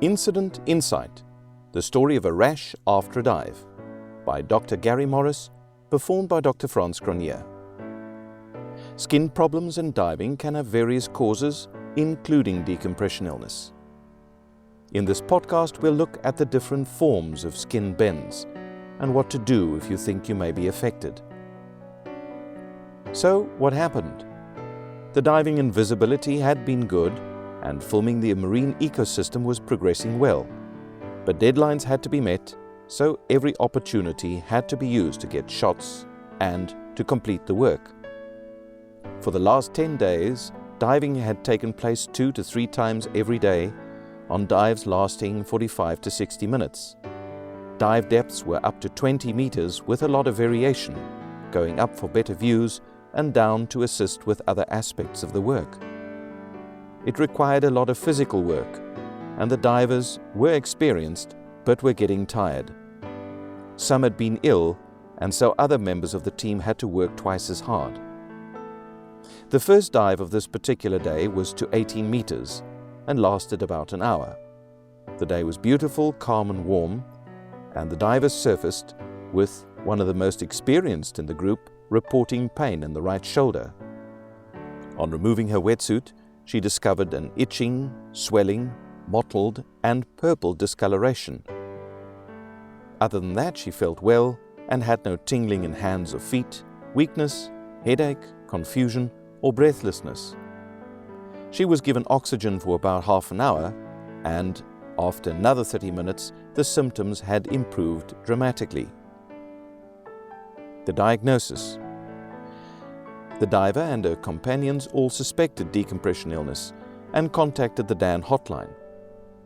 Incident Insight, the story of a rash after a dive, by Dr. Gary Morris, performed by Dr. Frans Granier. Skin problems and diving can have various causes, including decompression illness. In this podcast, we'll look at the different forms of skin bends and what to do if you think you may be affected. So, what happened? The diving and visibility had been good, and filming the marine ecosystem was progressing well. But deadlines had to be met, so every opportunity had to be used to get shots and to complete the work. For the last 10 days, diving had taken place 2 to 3 times every day, on dives lasting 45 to 60 minutes. Dive depths were up to 20 meters with a lot of variation, going up for better views and down to assist with other aspects of the work. It required a lot of physical work, and the divers were experienced but were getting tired. Some had been ill, and so other members of the team had to work twice as hard. The first dive of this particular day was to 18 meters and lasted about an hour. The day was beautiful, calm and warm, and the divers surfaced with one of the most experienced in the group reporting pain in the right shoulder. On removing her wetsuit, she discovered an itching, swelling, mottled and purple discoloration. Other than that, she felt well and had no tingling in hands or feet, weakness, headache, confusion or breathlessness. She was given oxygen for about half an hour, and after another 30 minutes, the symptoms had improved dramatically. The diagnosis. The diver and her companions all suspected decompression illness and contacted the DAN hotline.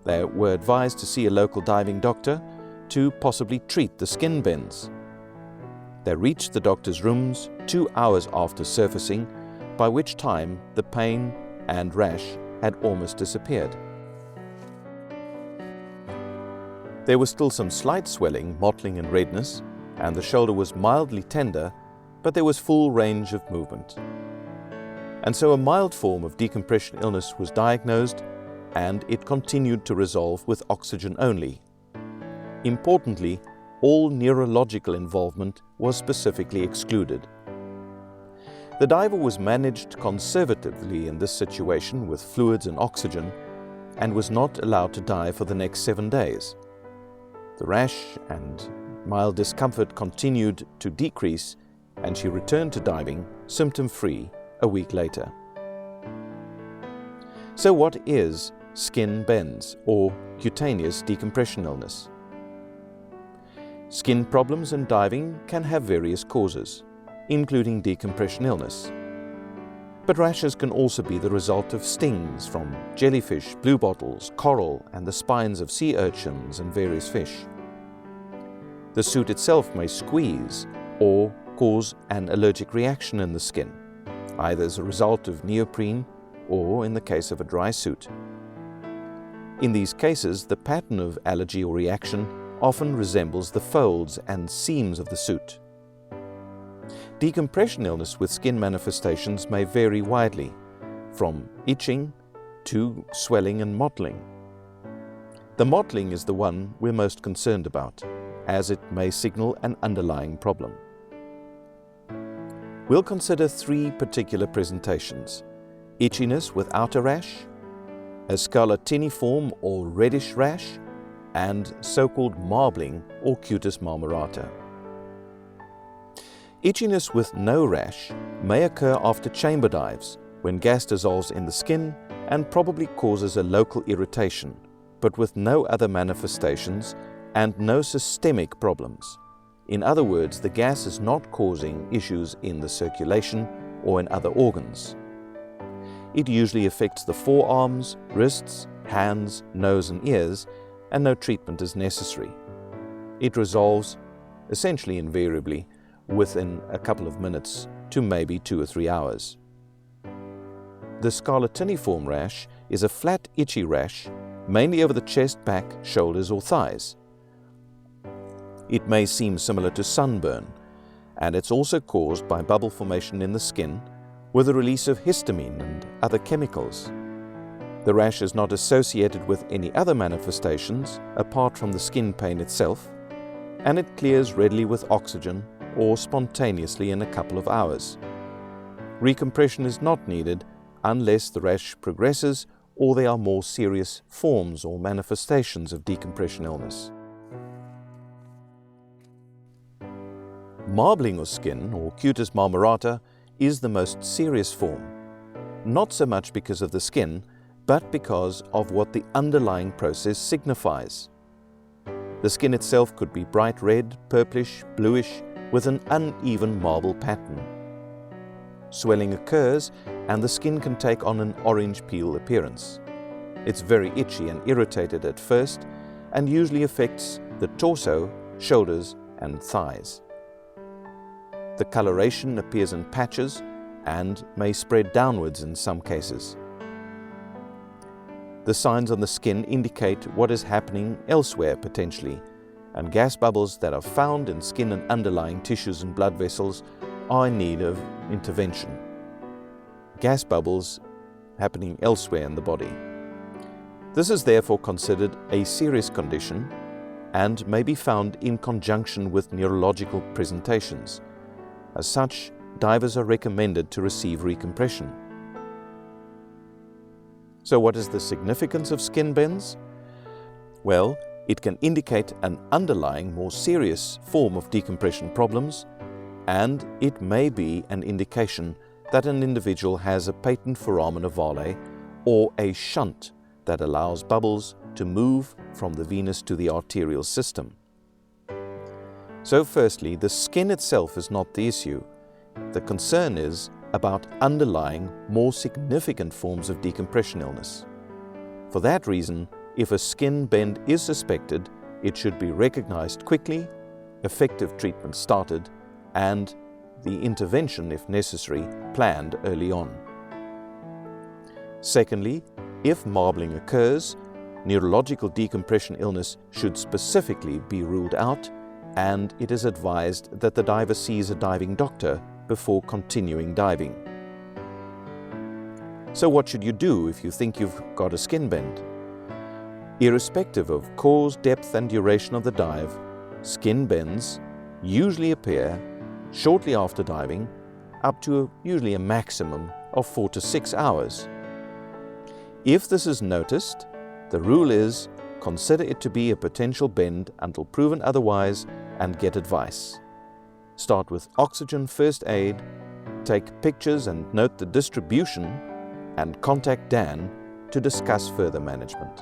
They were advised to see a local diving doctor to possibly treat the skin bends. They reached the doctor's rooms 2 hours after surfacing, by which time the pain and rash had almost disappeared. There was still some slight swelling, mottling and redness, and the shoulder was mildly tender, but there was full range of movement. And so a mild form of decompression illness was diagnosed, and it continued to resolve with oxygen only. Importantly, all neurological involvement was specifically excluded. The diver was managed conservatively in this situation with fluids and oxygen, and was not allowed to dive for the next 7 days. The rash and mild discomfort continued to decrease, and she returned to diving symptom-free a week later. So what is skin bends or cutaneous decompression illness? Skin problems and diving can have various causes, including decompression illness. But rashes can also be the result of stings from jellyfish, bluebottles, coral, and the spines of sea urchins and various fish. The suit itself may squeeze or cause an allergic reaction in the skin, either as a result of neoprene or in the case of a dry suit. In these cases, the pattern of allergy or reaction often resembles the folds and seams of the suit. Decompression illness with skin manifestations may vary widely, from itching to swelling and mottling. The mottling is the one we're most concerned about, as it may signal an underlying problem. We'll consider 3 particular presentations: itchiness without a rash, a scarlatiniform or reddish rash, and so-called marbling or cutis marmorata. Itchiness with no rash may occur after chamber dives, when gas dissolves in the skin and probably causes a local irritation, but with no other manifestations and no systemic problems. In other words, the gas is not causing issues in the circulation or in other organs. It usually affects the forearms, wrists, hands, nose and ears, and no treatment is necessary. It resolves, essentially invariably, within a couple of minutes to maybe 2 or 3 hours. The scarlatiniform rash is a flat, itchy rash, mainly over the chest, back, shoulders or thighs. It may seem similar to sunburn, and it's also caused by bubble formation in the skin with the release of histamine and other chemicals. The rash is not associated with any other manifestations apart from the skin pain itself, and it clears readily with oxygen or spontaneously in a couple of hours. Recompression is not needed unless the rash progresses or there are more serious forms or manifestations of decompression illness. Marbling of skin, or cutis marmorata, is the most serious form, not so much because of the skin, but because of what the underlying process signifies. The skin itself could be bright red, purplish, bluish, with an uneven marble pattern. Swelling occurs and the skin can take on an orange peel appearance. It's very itchy and irritated at first and usually affects the torso, shoulders and thighs. The coloration appears in patches and may spread downwards in some cases. The signs on the skin indicate what is happening elsewhere potentially, and gas bubbles that are found in skin and underlying tissues and blood vessels are in need of intervention. Gas bubbles happening elsewhere in the body. This is therefore considered a serious condition and may be found in conjunction with neurological presentations. As such, divers are recommended to receive recompression. So what is the significance of skin bends? Well, it can indicate an underlying, more serious form of decompression problems, and it may be an indication that an individual has a patent foramen ovale or a shunt that allows bubbles to move from the venous to the arterial system. So firstly, the skin itself is not the issue. The concern is about underlying, more significant forms of decompression illness. For that reason, if a skin bend is suspected, it should be recognized quickly, effective treatment started, and the intervention, if necessary, planned early on. Secondly, if marbling occurs, neurological decompression illness should specifically be ruled out, and it is advised that the diver sees a diving doctor before continuing diving. So what should you do if you think you've got a skin bend? Irrespective of cause, depth and duration of the dive, skin bends usually appear shortly after diving, up to usually a maximum of 4 to 6 hours. If this is noticed, the rule is consider it to be a potential bend until proven otherwise and get advice. Start with oxygen first aid, take pictures and note the distribution, and contact Dan to discuss further management.